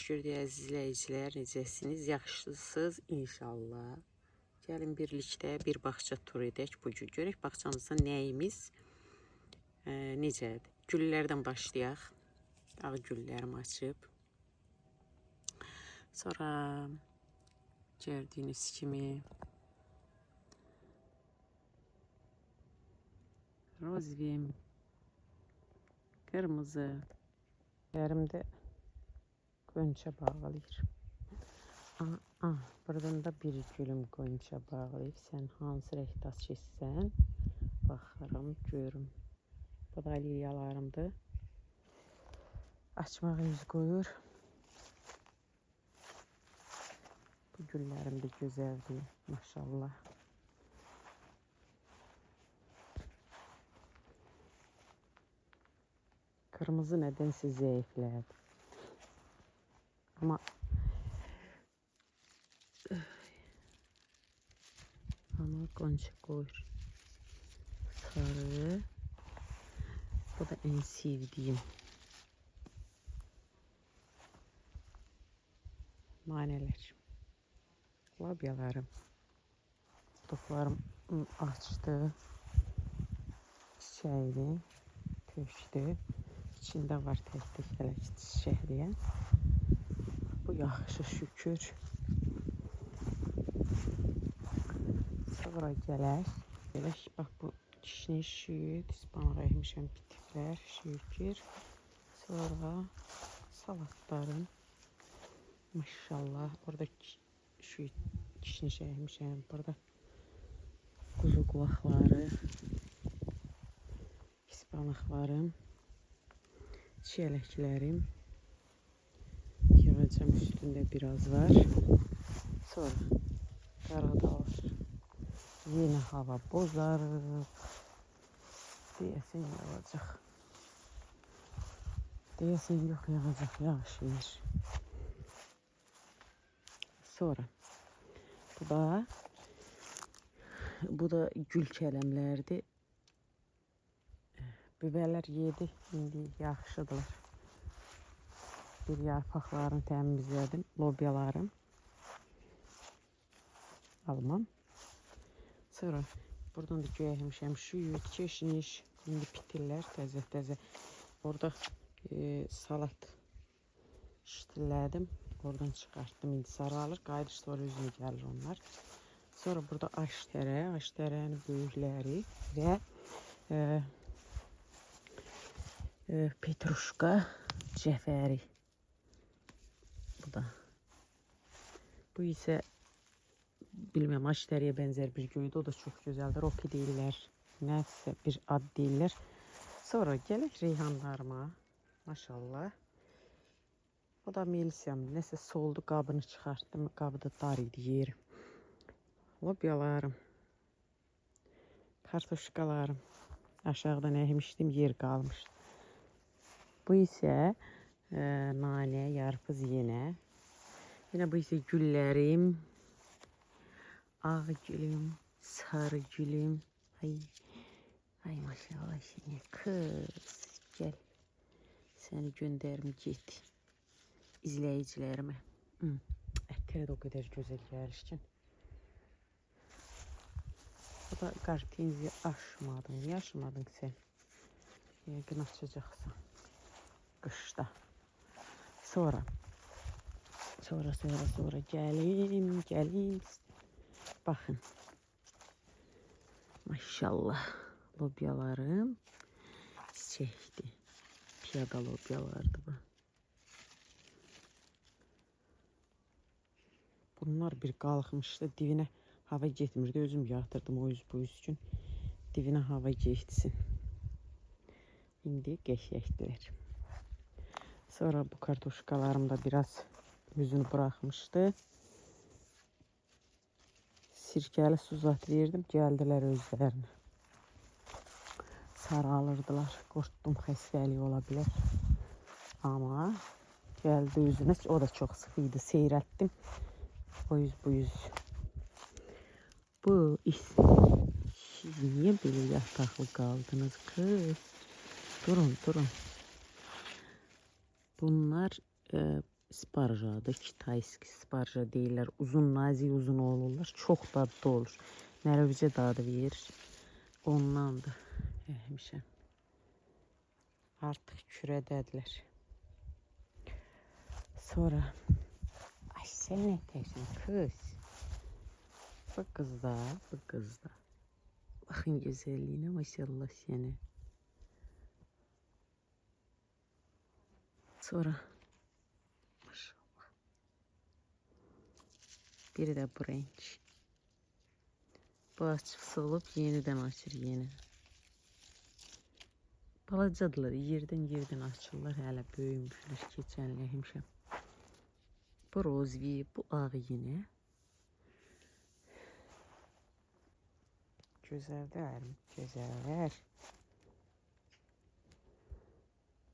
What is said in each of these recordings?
şükür deyə əziz izləyicilər, necəsiniz? Yaxşısınız inşallah. Gəlin birlikdə bir bağça turu edək bugün. Görək bağçamızda nəyimiz necədir? Güllərdən başlayaq. Ağ güllərim açıb. Sonra gördüyünüz kimi rozvim, qırmızı. Yerimdə qönçə bağlayır. Buradan da bir gülüm qönçə bağlayıb. Sən hansı rəngdə seçsən, baxaram, görüm. Bu da liliyalarımdır. Açmağa yüz qoyur. Bu güllərim də gözəldir, maşallah. Kırmızı nedense zayıfladı. Ama qonşu koyur. Sarı. Bu da en sevdiğim. Maneler. Labyalarım. Toplarım açtı. Çiçeğini tökdü. İçində var tək-tək hələ çiçəkliyə. Bu yaxşı şükür. Sonra gələk. Bax bu kişni şüyüd. İspanağa əymişəm bitiklər. Şükür. Sonra salatlarım. Maşallah. Orada şüyüd kişni əymişəm. Burada quzu qulaqları. İspanaqlarım. Çiyələklərim. Yığacam üstündə biraz var. Sonra qaradağlar. Yeni hava bozarıb. Deyəsən yağacaq. Deyəsən yox yağacaq. Yağışır. Sonra bu da gül kələmlərdir. Biberlər yedi, indi yaxşıdırlar. Bir yarpaqlarını təmizlədim, lobyalarım. Almam. Sonra buradan da göyəmişəm şüyüd, keşniş, indi pitirlər təzə-təzə. Orada salat şişdirlədim, oradan çıxartdım, indi saralır, qayıdış sonra üzünə gəlir onlar. Sonra burada aşdərənin böyükləri və petruşka, cəfəri. Bu da. Bu isə bilməm, aşdəriyə bənzər bir göydü. O da çox gözəldir. Roki deyirlər. Nəsə bir ad deyirlər. Sonra gələk reyhanlarıma. Maşallah. O da melisiyam. Nəsə soldu, qabını çıxartdım. Qabı da dar idi yeri. Lobyalarım. Kartoşkalarım. Aşağıdan əhmişdim, yer qalmışdı. Bu isə nane, yarpız yenə. Yine bu ise güllerim. Ağ gülüm, sarı gülüm. Ay maşallah şimdi kız gel. Seni gönderim get. İzleyicilerime. Ətləri də o kadar güzel gəlişkin. Bu da qartinzi aşmadın. Niye aşmadın sen? Yəqin açacaqsan. Qışda. Sonra gelin. Bakın. Maşallah. Lobyalarım çiçekti. Piyada lobyalardı bu. Bunlar bir qalxmışdı. Divinə hava getmirdi. Özüm yatırdım o yüz bu yüz üçün. Divinə hava getsin. İndi qəşəkdilər. Sonra bu kartoşkalarım da biraz yüzünü bırakmıştı. Sirkeli su zat verdim. Geldiler özlerine. Saralırdılar. Qorxdum xəstəlik olabilir. Ama geldi yüzüne. O da çok sıxıydı. Seyrətdim. O yüz bu yüz. Bu siz niye böyle yataklı kaldınız kız? Durun. Bunlar sparjadır. Kitayski sparja deyirlər. Uzun, nazik uzun olurlar. Çox dadlı olur. Nərvizə dadı verir. Ondandır. Əhmişəm. Artıq kürədədilər. Sonra ay sən nə təksin kız? Bu kızda, bu kızda. Bakın güzelliğine maşallah seni. Sonra maşallah. Biri de bu renk. Bu açıq solub yeniden açır yeni. Balacadılar, yerdən açırlar, hələ böyümüşlər, keçənləymişəm. Bu rozvi, bu ağ yine. Gözəldir, gözələr.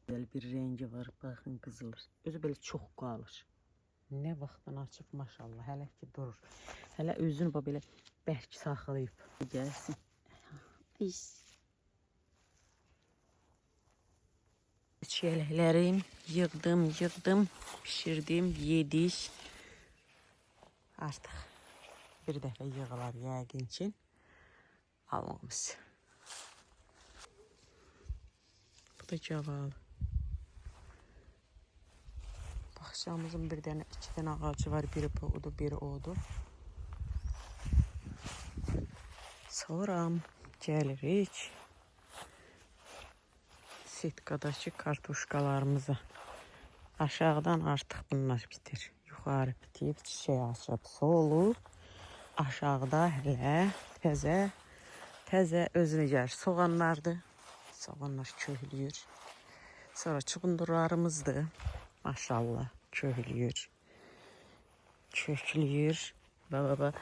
Güzel bir rengi var, baxın qızılır. Özü belə çox qalır. Nə vaxtdan açıb maşallah, hələ ki durur. Hələ özünü belə bərk saxlayıb. Gəlsin. Çiyələklərim yığdım, pişirdim, yedik. Artıq bir dəfə yığılar yəqin ki. Almamız. Bu da cavalı. Bahçemizin bir tane, iki tane ağacı var. Biri budur, biri odur. Sonra gelirik sitkadakı kartuşkalarımıza. Aşağıdan artıq bunlar bitir. Yuxarı bitib, çiçək açıb, solub. Aşağıda hələ təzə özünə gəlir. Soğanlardır. Soğanlar köhlüyür. Sonra çuqundurlarımızdır. Maşallah köhlüyür. Köklüyür. Baba.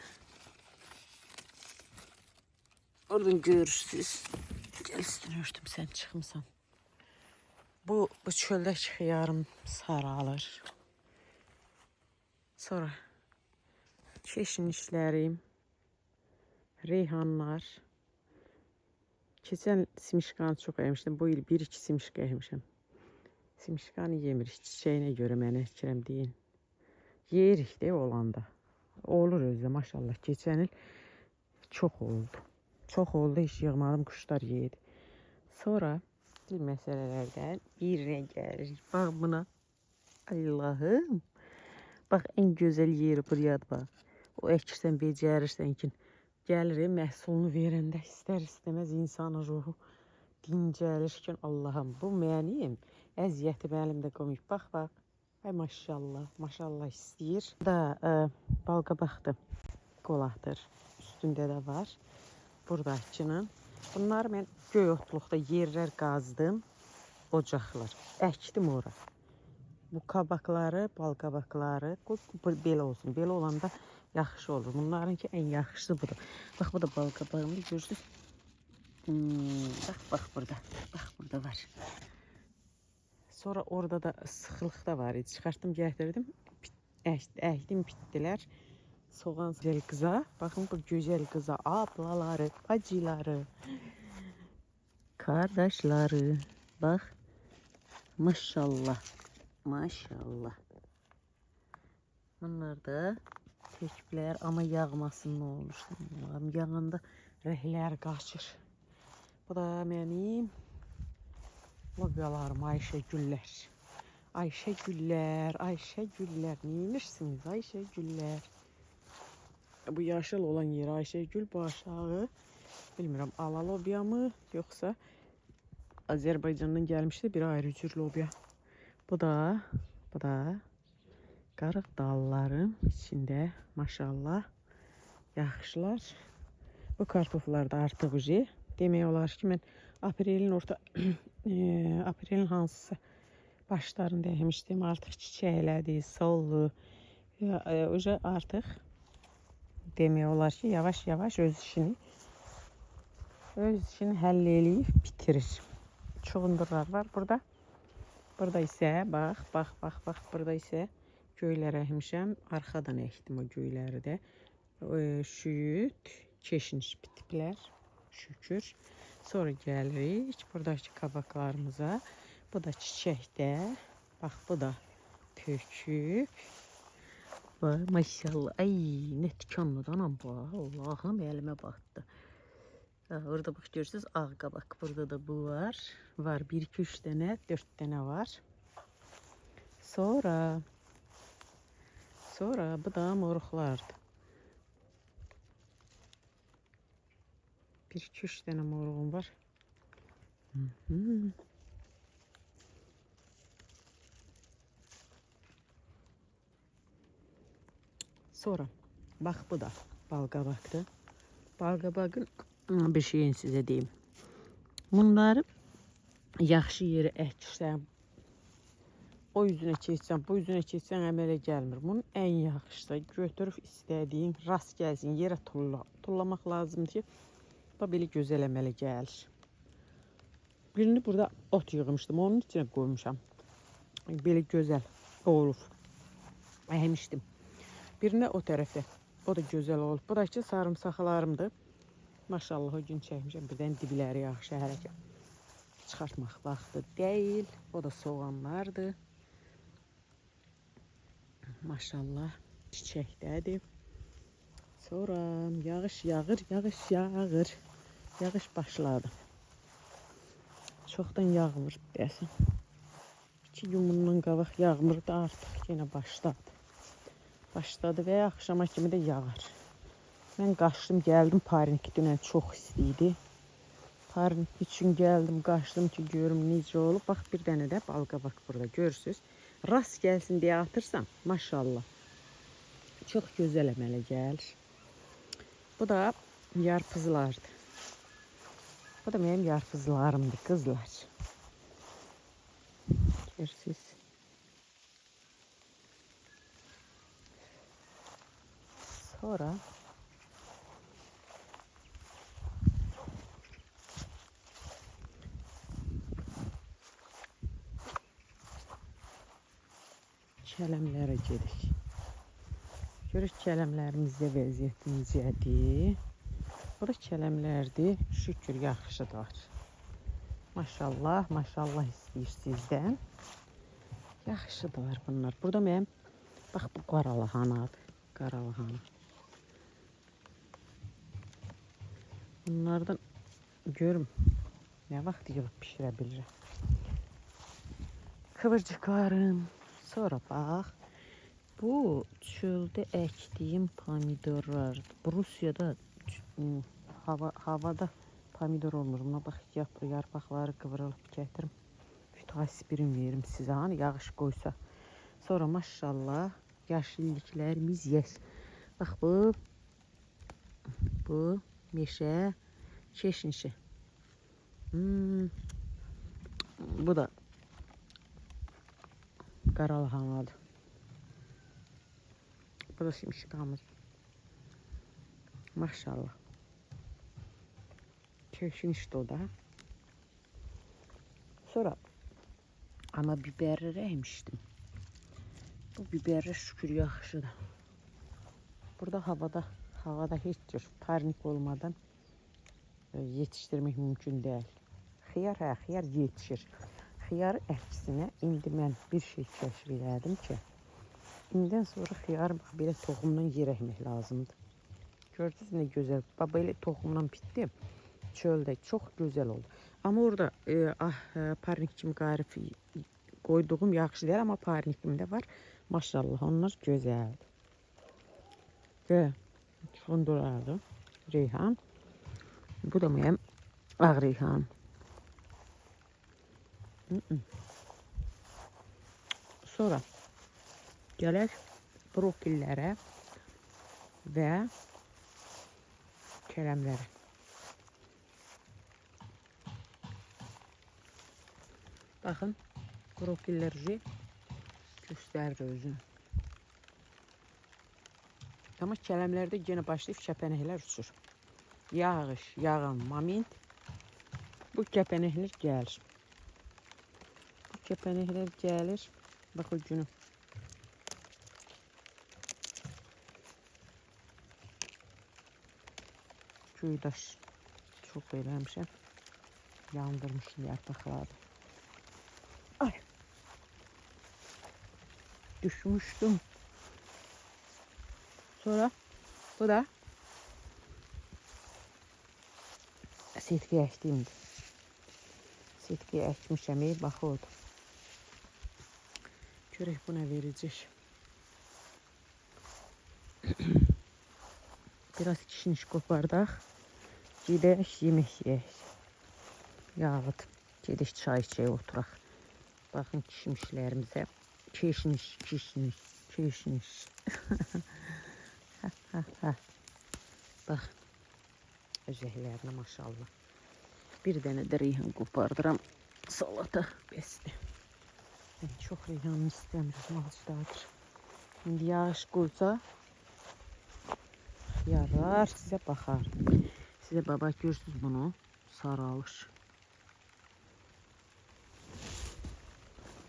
Oradan görürsünüz. Gel üstünü örtüm, sen çıxmısan. Bu çöldəki xiyarım saralır. Sonra keşnişlərim, reyhanlar. Keçən simişkanı çox yemişdim. Bu il 1-2 simişka yemişəm. Simişkanı yemirik. Çiçəyinə görə mənə əkirəm deyin. Yeyirik de olanda. Olur özü maşallah. Keçən il çox oldu. Çox oldu, heç yığmadım, quşlar yedi. Sonra dil məsələlərdən birinə gəlirik. Bax buna. Allahım. Bax en gözəl yeri buraya bax. O əkirsən, becərirsən ki, gəlir məhsulunu verəndə istər-istəməz insanın ruhu dincəlir ki, Allahım, bu mənim əziyyəti əlimdə qoymuş. Bax. Ay maşallah, maşallah istəyir. Bu da balqabaqdır, qolaqdır. Üstündə də var. Buradakının. Bunları mən göy otluqda yerlər qazdım. Ocaqlar. Əkdim ora. Bu qabaqları, balqabaqları belə olsun. Belə olanda yaxşı olur. Bunlarınki ən yaxşısı budur. Bax, bu da balqabağımda görürsünüz. Bax burada. Bax burada var. Sonra orada da sıxılıq da var idi. Çıxartdım, gətirdim. Əkdim, bitdilər. Soğan güzel kıza. Bakın bu güzel kıza. Ablaları, bacıları, kardeşleri. Bak. Maşallah. Maşallah. Bunlar da tekblər ama yağmasın ne olur. Yağında rəhlər qaçır. Bu da mənim lobiyalarım, Ayşəgüllər. Ayşəgüllər, Ayşəgüllər. Neyinirsiniz Ayşəgüllər? Bu yaşıl olan yer Ayşəgül, bu aşağı bilmirəm ala lobiya mı yoksa Azərbaycandan gəlmişdi bir ayrı cür lobiya. Bu da qarıq dalların içində maşallah yaxşılar. Bu kartoflar da artıq ucu. Demək olar ki mən aprelin hansısa başlarında yemişdim. Artıq çiçəklədi, soldu. Ucu artıq demək olar ki yavaş-yavaş öz işini həll eləyib bitirir. Çuğundurlar var burada. Burada isə bax, burada isə göylər əkmişəm. Arxadan əkdim o göyləri də. Şüyüd, keşniş bitiblər. Şükür. Sonra gəlirik buradakı qabaqlarımıza. Bu da çiçəkdə. Bax, bu da töküb. Vay maşallah. Ay ne tikanlıdan anam bu. Allah'ım elime battı. Orada bak görürsünüz ağ qabaq. Burada da bu var. Var 1 2 3 dənə, 4 dənə var. Sonra bu da moruqlardır. 1 2 3 dənə moruğum var. Sonra bax bu da balqabaqdır. Balqabağın bir şeyini sizə deyim. Bunları yaxşı yerə əksən, o yüzünə keçsən, bu yüzünə keçsən əmələ gəlmir. Bunun ən yaxşısı götürüb istədiyin rast gəlsin yerə tullamaq lazımdır ki, belə gözəl əmələ gəlir. Birini burada ot yığmışdım, onun içine koymuşam. Belə gözəl olub. Əhmişdim. Birini o tərəfdə. O da gözəl olub. Bu da ki sarımsaqlarımdır. Maşallah o gün çəkmişəm. Birdən dibləri yaxşı hələ ki çıxartmaq vaxtı deyil. O da soğanlardır. Maşallah çiçəkdədir. Sonra yağış yağır. Yağış başladı. Çoxdan yağmır deyəsən. 2 gün bundan qabaq yağmırdı, artıq yenə başladı. Və axşama kimi də yağar. Mən qaçdım, gəldim, parnik dünən çox isti idi. Parnik üçün gəldim, qaçdım ki, görüm necə olub. Bax, bir dənə də balqabaq burada görürsünüz. Rast gəlsin deyə atırsam, maşallah. Çox gözəl əmələ gəlir. Bu da yarpızlardır. Bu da benim yarpızlarımdır, kızlar. Görürsünüz. Sonra kələmlərə gedirik. Görək kələmlərimizdə vəziyyət necədir. Bu da kələmlərdir. Şükür yaxşıdır. Maşallah, maşallah istəyir sizdən. Yaxşıdırlar bunlar. Burada mənim, bax bu qaralahanadır. Qaralahana. Bunlardan görüm nə vaxt yığıb pişirə bilirəm. Kıvırcıqlarım. Sonra bax. Bu çöldə əkdiyim pomidorlardır. Bu Rusiyada havada pomidor olmur. Buna bax, yarpaqları qıvrılıb gətirim. Fitoaspirin verim sizə, hani yağış qoysa. Sonra maşallah yaşıllıklarımız yes. Bax bu meşə keşnişi. Bu da qaralahanadır. Bu da şimşiqamız. Maşallah. Keşnişdi o da. Sonra ama biberləri əymişdim. Bu biberlər şükür yaxşıdır. Burada havada heç cür parnik olmadan yetiştirmək mümkün deyil. Xiyar yetişir. Xiyar əksinə indi mən bir şey kəşf elədim ki, indidən sonra xiyar belə toxumdan yer əkmək lazımdır. Gördünüz nə gözəl. Belə toxumdan bitdi. Çöldə çox gözəl oldu. Amma orada parnik kimi qarif qoyduğum yaxşı deyil, amma parnikim də var. Maşallah onlar gözəldir. Və fınduradır. Reyhan. Bu da mənim ağ reyhan. Sonra gələk brokillərə və kələmlərə. Baxın, brokillər göstərir özünü. Amma kələmlərdə yenə başlayıb kəpənəklər uçur. Yağış yağan moment bu kəpənəklər gəlir. Bu kəpənəklər gəlir. Bax o günü. Göydaş çox eləmişəm. Yandırmışım yarpaqları. Ay. düşmüştüm. Sonra bu da setkiyə əkdiyimdir. Setkiyə əkmişəm, baxıyordu. Görək bu nə verəcək. Biraz kişniş kopardaq. Gedək yemək yeyək. Yağıt. Gedək çay içəyə oturaq. Baxın kişmişlərimizə. Kişniş. Bax. Özəklərinə maşallah. Bir dənə də reyhan qopardıram. Salata bəsdir. Ben çox reyhanını istəmirəm, ağacdadır. İndi yağış qoysa yarar, sizə baxar. Sizə baba görürsünüz bunu, saralır.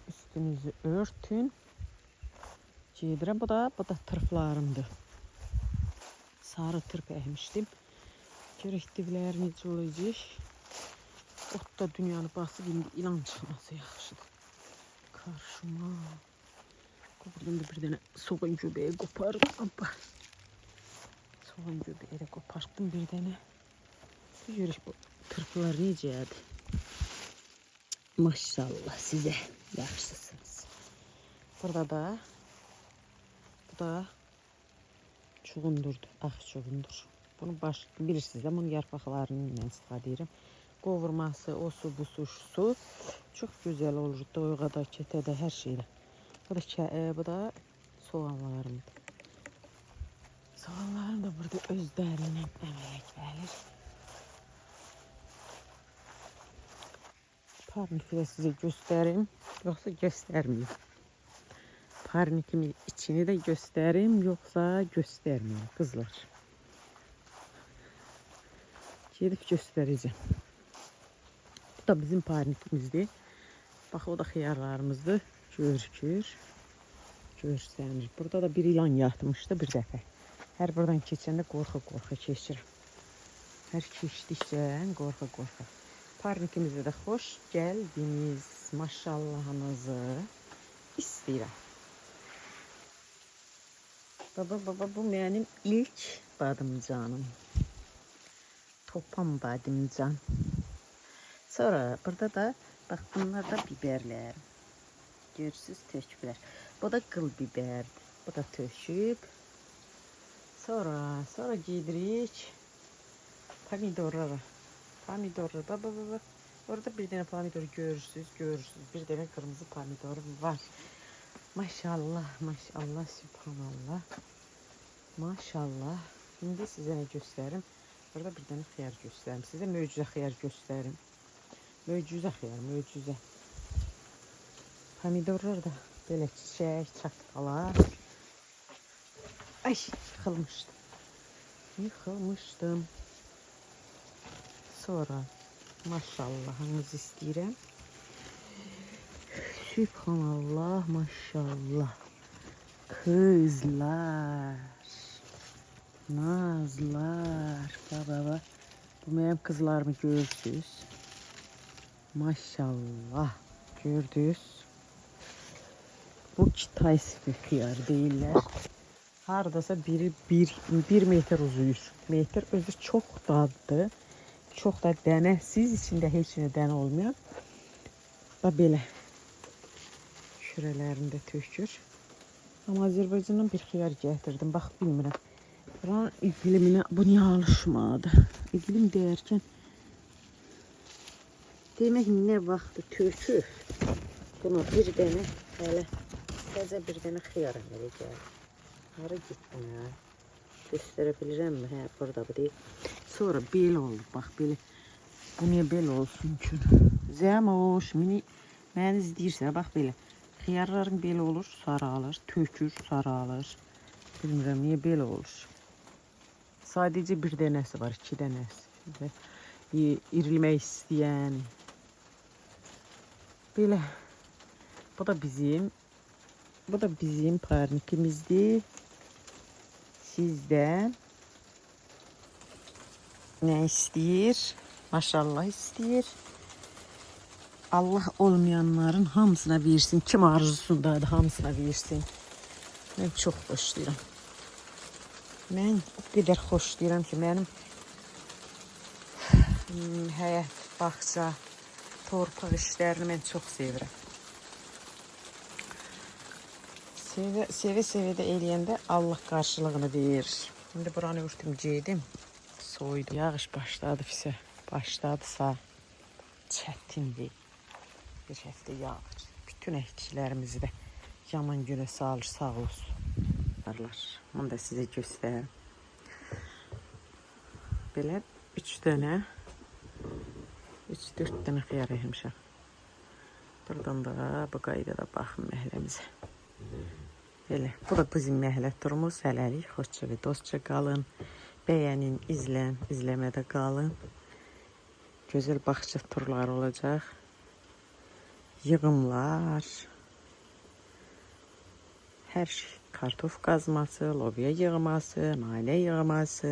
Üstünüzü örtün. Gedirəm, bu da tırplarımdır. Sarı tırp əkmişdim. Görək divləri necə olacaq. Ot da dünyanı basıb, indi ilan çıxması yaxşıdır. Karşıma. Buradan da bir tane soğan göbeği kopardım. Soğan göbeği de koparttım bir tane. Görüş bu tırplar necədir. Maşallah size yaxşısınız. Burada da bu da çuğundurdu. Ağ çuğundur. Bunu bilirsiniz, bunun yarpaqlarını istifadə edirəm. Qovurması, o su, bu su, şu su. Çok güzel olur. Doyğada, kətədə, hər şeylə. Bu da soğanlarımdır. Soğanlarım da burada özlərindən əmək verir. Parniki də sizə göstərim, yoxsa göstərməyim. Parnikimin içini də göstərim, yoxsa göstərməyim, qızlar. Gedib göstərəcəm. Bu da bizim parnikimizdir. Bax, o da xiyarlarımızdır. Görsənir. Burada da bir ilan yatmışdı bir dəfə. Hər buradan keçəndə qorxa keçirəm. Hər keçdikcə qorxa. Parnikimizə də xoş gəldiniz. Maşallahınızı istəyirəm. Baba, bu mənim ilk badımcanım. Topan badımcan. Sonra burada da bak, bunlar da biberler. Görürsünüz, töküblər. Bu da qıl biberdir. Bu da töküb. Sonra gedirik pomidorlara. Baba. Orada bir tane pomidor görürsünüz. Bir tane kırmızı pomidorum var. Maşallah, sübhanallah. Maşallah. Şimdi sizə nə göstərim? Burada bir tane xiyar göstərim. Sizə möcüzə xiyar göstərim. Möcüzə xiyar, möcüzə. Pomidorlar da belə çiçək, çaqqalar. Ay, yıxılmışdım. Sonra maşallahınızı istəyirəm. Sübhanallah, maşallah. Kızlar, nazlar. Baba. Bu mənim kızlarımı görürsünüz. Maşallah. Gördünüz. Bu Kitayski xiyar deyirlər. Hardasa biri 1 metr uzuyur. Metr özü çox dadlı. Çox da dənəsiz, içində heç nə dənə olmayan. Və belə şürələrində tökür. Amma Azərbaycandan bir xiyar gətirdim. Bax, bilmirəm. Buranın iqliminə bu niyə alışmadı? İqlim deyərkən demək nə vaxtı tökür. Buna bir dənə hələ təzə bir dənə xiyar əmələ gəlir. Hara getdim ya? Göstərə bilirəm mi? Hə, burada bu deyil. Sonra belə oldu. Bax, belə. Bu niyə belə olsun ki? Zəmoş, məni izləyirsə, bax belə. Xiyarların belə olur, saralır, tökür, saralır. Bilmirəm, niyə belə olur. Sadəcə bir dənəsi var, 2 dənəsi. İrilmək istəyən. Belə. Bu da bizim parnikimizdir. Sizdən nə istəyir? Maşallah istəyir. Allah olmayanların hamısına versin. Kim arzusundadır, hamısına versin. Mən çox xoşlayıram. Mən o qədər xoşlayıram ki, mənim həyət, bağça, torpaq işlərini mən çox sevirəm. Sevə-sevə də eləyəndə Allah qarşılığını verir. İndi buranı örtüm, gedim. Soydu. Yağış başladı fisə. Başladısa çətindir. Bir həftə yağır. Bütün əktiklərimizi də yaman günə salır, sağ olsun. Onu da sizə göstərim. Belə 3-4 dənə xiyar əkmişəm. Buradan da bu qaydada baxın məhləmizə. Belə, bu da bizim məhlə turumuz. Hələlik, xoşça və dostça qalın. Bəyənin, izləmədə qalın. Gözəl bağça turlar olacaq. Yığımlar. Hər şey. Kartof qazması, lobya yığması, nalə yığması,